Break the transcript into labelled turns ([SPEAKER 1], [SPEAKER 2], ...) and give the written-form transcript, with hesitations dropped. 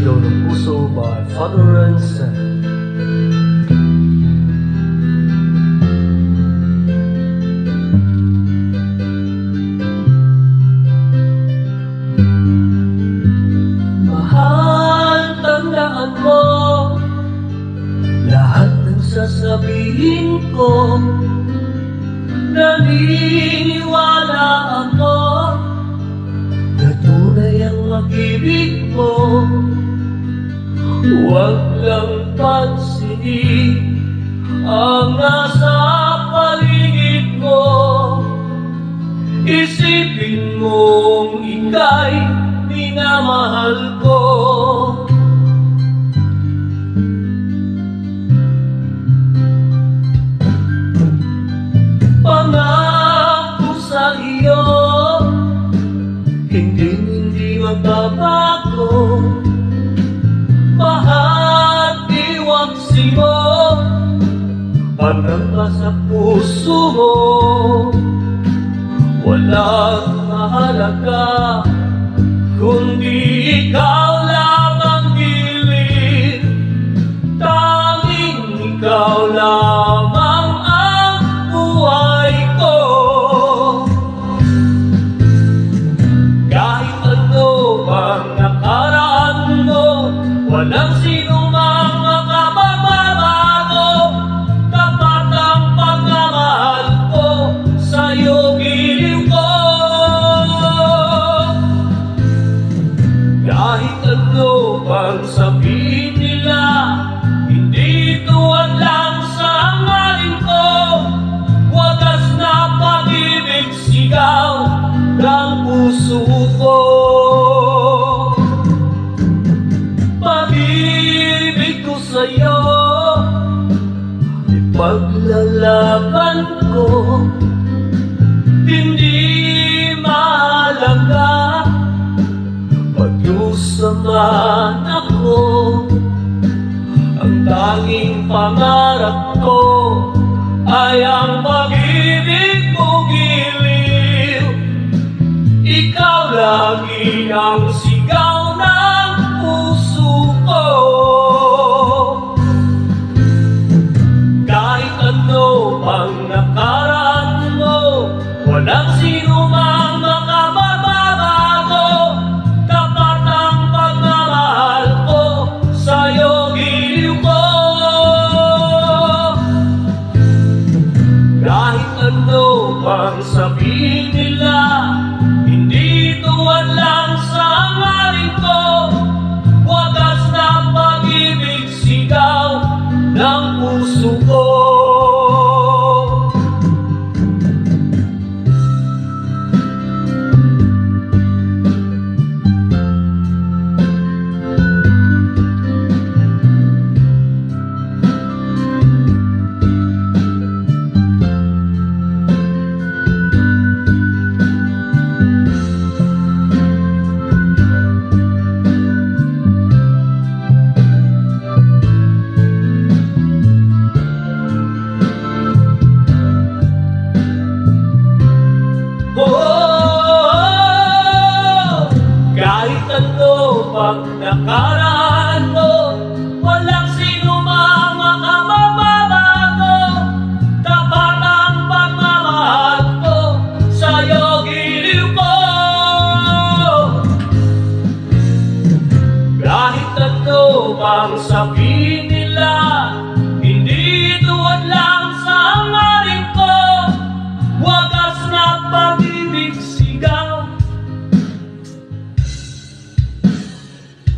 [SPEAKER 1] Sigaw ng Puso by Father and Son. Mahal, tandaan mo lahat ng sasabihin ko. Naniniwala ako na tunay ang pag-ibig mo. Huwag lang pansinin ang nasa paligid mo. Isipin mong ika'y minamahal ko. Pangako sa iyo, hindi magbabago. Mahal, iwaksi mo hanggang pa sa puso mo. Walang mahalaga kundi ikaw lamang gilid. Tanging ikaw lamang ang buhay ko. Kahit ano bang nakaraan mo, walang sino mang makababago. Tapat ang pagmamahal ko, sa'yo giliw ko. Kahit ano bang sabihin nila, hindi tuwan lang sa hangarin ko. Wagas na pag-ibig sigaw ng puso ko. Pag-ibig ko sa'yo, ipaglalaban ko. Hindi mahalaga magdusa man ako. Ang tanging pangarap ko ay ang pag-ibig mo giliw. Ikaw lagi ang sigaw ng puso ko. Kahit ano pang nakaraan mo, walang sino mang makababago. Tapat ang pagmamahal ko, sa'yo giliw ko. Kahit ano pang sabihin nila, hindi tuwan lang sa hangarin ko. Wagas na pag-ibig sigaw ng puso ko. Kahit ano pang nakaraan mo, walang sino mang makababago. Tapat ang pagmamahal ko, sa'yo giliw ko. Kahit ano pang sabihin